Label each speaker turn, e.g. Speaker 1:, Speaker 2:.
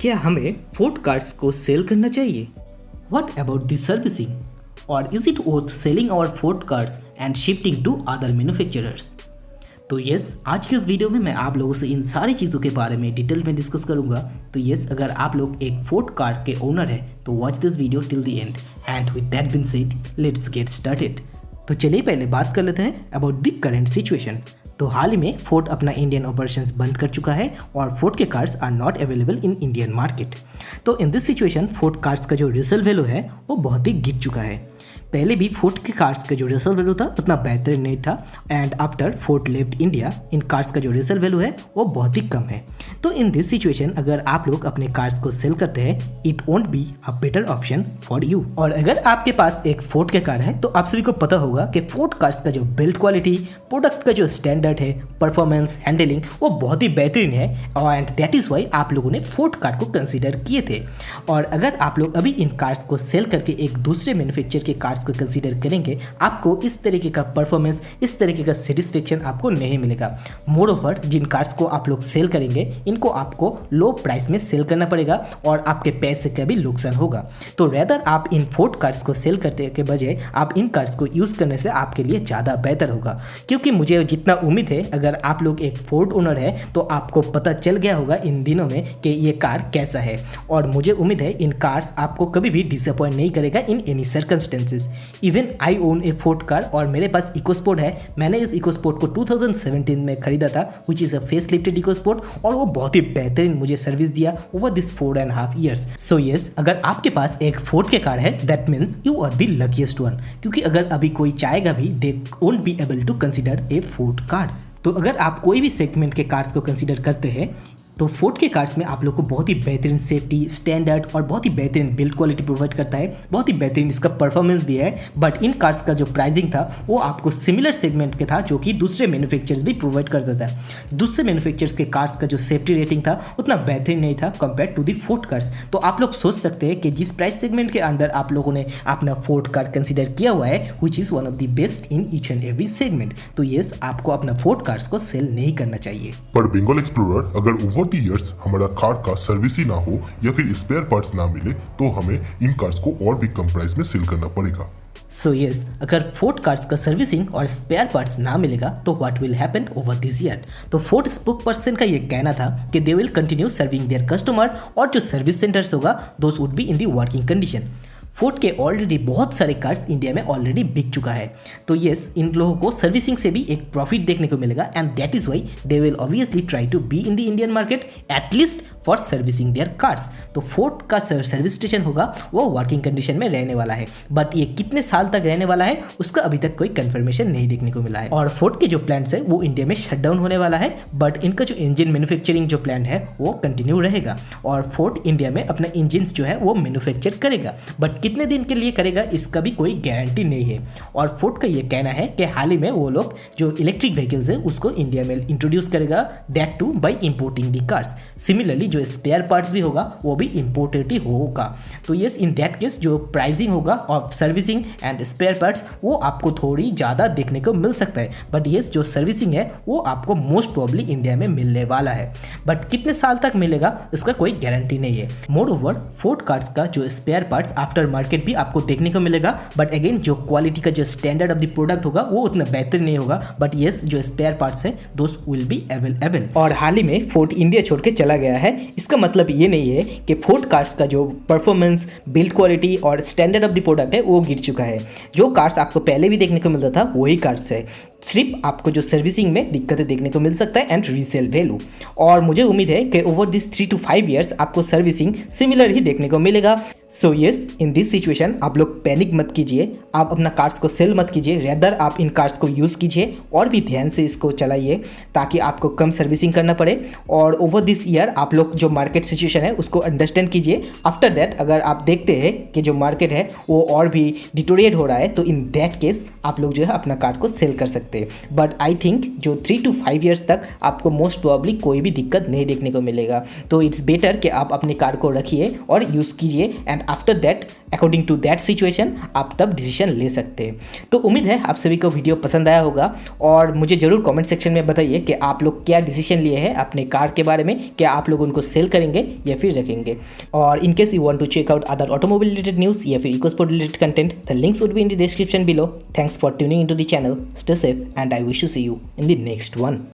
Speaker 1: क्या हमें Ford cars को सेल करना चाहिए? What about the servicing? Or is it worth selling our Ford cars and shifting to other manufacturers? तो yes, आज की इस वीडियो में मैं आप लोगों से इन सारी चीज़ों के बारे में डिटेल में डिस्कस करूंगा। तो यस, अगर आप लोग एक फोर्ड कार के ओनर है तो watch this video till the end and with that been said let's get started. तो चलिए पहले बात कर लेते हैं अबाउट द करंट सिचुएशन। तो हाल ही में फोर्ड अपना इंडियन ऑपरेशंस बंद कर चुका है और फोर्ड के cars are not available in Indian market. तो in this situation Ford cars का जो रीसेल वैल्यू है वो बहुत ही गिर चुका है। पहले भी फोर्ड के कार्स का जो रीसेल वैल्यू था उतना बेहतर नहीं था and after Ford left India in cars का जो रीसेल वैल्यू है वो बहुत ही कम है। तो इन दिस सिचुएशन अगर आप लोग अपने कार्स को सेल करते हैं it won't be a better option for you. और अगर आपके पास एक फोर्ड के कार है तो आप सभी को पता होगा कि फोर्ड कार्स का जो बिल्ड क्वालिटी, प्रोडक्ट का जो स्टैंडर्ड है, परफॉर्मेंस, हैंडलिंग वो बहुत ही बेहतरीन है एंड दैट इज़ वाई आप लोगों ने फोर्ड कार को कंसिडर किए थे। और अगर आप लोग अभी इन कार्स को सेल करके एक दूसरे मैन्युफैक्चर के कार्स को कंसीडर करेंगे आपको इस तरीके का परफॉर्मेंस, इस तरीके का सेटिस्फेक्शन आपको नहीं मिलेगा। मोर ओवर जिन कार्स को आप लोग सेल करेंगे इनको आपको लो प्राइस में सेल करना पड़ेगा और आपके पैसे का भी नुकसान होगा। तो रेदर आप इन फोर्ड कार्स को सेल करते के बजाय आप इन कार्स को यूज़ करने से आपके लिए ज़्यादा बेहतर होगा। क्योंकि मुझे जितना उम्मीद है अगर आप लोग एक फोर्ड ओनर है तो आपको पता चल गया होगा इन दिनों में कि ये कार कैसा है और मुझे उम्मीद है इन कार्स आपको कभी भी डिसअपॉइंट नहीं करेगा in any circumstances. Even I own A Ford car और मेरे पास इकोस्पोर्ट है। मैंने इस इकोस्पोर्ट को 2017 में खरीदा था which is a face lifted EcoSport और वो बहुत ही बेहतरीन मुझे सर्विस दिया over this 4.5 years। So yes, अगर आपके पास एक फोर्ड के कार है that means you are the luckiest one, क्योंकि अगर अभी कोई चाहेगा भी they won't be able to consider a Ford car. तो अगर आप कोई भी सेगमेंट के कार्स को कंसिडर करते हैं तो फोर्ड के कार्स में आप लोग को बहुत ही बेहतरीन सेफ्टी, स्टैंडर्ड और बहुत ही बेहतरीन बिल्ड क्वालिटी प्रोवाइड करता है, बहुत ही बेहतरीन इसका परफॉर्मेंस भी है। बट इन कार्स का जो प्राइसिंग था वो आपको सिमिलर सेगमेंट के था जो कि दूसरे मैन्युफैक्चरर्स भी प्रोवाइड करता था। दूसरे मैन्युफैक्चरर्स के कार्स का जो सेफ्टी रेटिंग था उतना बेहतरीन नहीं था compare to the Ford cars. तो आप लोग सोच सकते हैं कि जिस प्राइस सेगमेंट के अंदर आप लोगों ने अपना फोर्ड कार कंसिडर किया हुआ है which is one of the best in each and every segment. तो येस, आपको अपना फोर्ड कार्स को सेल नहीं करना चाहिए।
Speaker 2: पर बंगाल एक्सप्लोरर अगर ओवर द इयर्स हमारा कार का सर्विस ही ना हो या फिर स्पेयर पार्ट्स ना मिले तो हमें इन कार्स को और भी कम प्राइस में सेल करना पड़ेगा।
Speaker 1: सो यस, अगर फोर्ड कार्स का सर्विसिंग और स्पेयर पार्ट्स ना मिलेगा तो what will happen over this year. तो फोर्ड स्पोक पर्सन का ये कहना था कि they will continue serving there customer और जो सर्विस सेंटर्स होगा those would be in the working condition. Ford के ऑलरेडी बहुत सारे कार्स इंडिया में ऑलरेडी बिक चुका है। तो येस, इन लोगों को सर्विसिंग से भी एक प्रॉफिट देखने को मिलेगा and that is why they will obviously try to be in the Indian market at least for servicing their cars. तो फोर्ड का सर्विस स्टेशन होगा वो वर्किंग कंडीशन में रहने वाला है, बट ये कितने साल तक रहने वाला है उसका अभी तक कोई कंफर्मेशन नहीं देखने को मिला है। और फोर्ड के जो प्लांट्स है वो इंडिया में शट डाउन होने वाला है, बट इनका जो इंजन मैन्युफैक्चरिंग जो प्लांट है वो कंटिन्यू रहेगा और फोर्ड इंडिया में अपना इंजन जो है वो मैन्युफैक्चर करेगा, बट कितने दिन के लिए करेगा इसका भी कोई गारंटी नहीं है। और फोर्ड का ये कहना है कि हाल ही में वो लोग जो इलेक्ट्रिक व्हीकल्स है उसको इंडिया में इंट्रोड्यूस करेगा, that to by importing the cars. Similarly जो स्पेयर पार्ट्स भी होगा वो भी इंपोर्टेड ही होगा। तो यस, इन दैट केस जो प्राइसिंग होगा of servicing and spare parts वो आपको थोड़ी ज़्यादा देखने को मिल सकता है, बट यस जो सर्विसिंग है वो आपको मोस्ट प्रोबेबली इंडिया में मिलने वाला है, बट कितने साल तक मिलेगा इसका कोई गारंटी नहीं है। मोर ओवर फोर्ड कार्स का जो स्पेयर पार्ट्स आफ्टर मार्केट भी आपको देखने को मिलेगा, बट अगेन जो क्वालिटी का जो स्टैंडर्ड ऑफ द प्रोडक्ट होगा वो उतना बेहतर नहीं होगा, बट यस जो स्पेयर पार्ट्स है दोस विल बी अवेलेबल। और हाल ही में फोर्ड इंडिया छोड़ के चला गया है, इसका मतलब ये नहीं है कि फोर्ड कार्स का जो परफॉर्मेंस, बिल्ड क्वालिटी और स्टैंडर्ड ऑफ द प्रोडक्ट है वो गिर चुका है। जो कार्स आपको पहले भी देखने को मिलता था वही कार्स है, सिर्फ आपको जो सर्विसिंग में दिक्कतें देखने को मिल सकता है एंड रीसेल वैल्यू। और मुझे उम्मीद है कि ओवर दिस 3 to 5 years आपको सर्विसिंग सिमिलर ही देखने को मिलेगा। So yes, in this situation आप लोग पैनिक मत कीजिए, आप अपना कार्स को सेल मत कीजिए, रेदर आप इन कार्स को यूज़ कीजिए और भी ध्यान से इसको चलाइए ताकि आपको कम सर्विसिंग करना पड़े। और ओवर दिस ईयर आप लोग जो मार्केट सिचुएशन है उसको अंडरस्टैंड कीजिए। आफ्टर दैट अगर आप देखते हैं कि जो मार्केट है वो और भी डिटोरिएट हो रहा है तो इन दैट केस आप लोग जो है अपना कार को सेल कर सकते हैं। बट आई थिंक जो 3 to 5 years तक आपको मोस्ट प्रोबेबली कोई भी दिक्कत नहीं देखने को मिलेगा। तो इट्स बेटर कि आप अपनी कार को रखिए और यूज़ कीजिए and after that according to that situation आप तब डिसीजन ले सकते हैं। तो उम्मीद है आप सभी को वीडियो पसंद आया होगा और मुझे ज़रूर कमेंट सेक्शन में बताइए कि आप लोग क्या डिसीजन लिए हैं अपने कार के बारे में, क्या आप लोग उनको सेल करेंगे या फिर रखेंगे। और in case you want to check out other automobile related news या फिर EcoSport related content, the links would be in the description below. Thanks for tuning into the channel, stay safe and I wish to see you in the next one.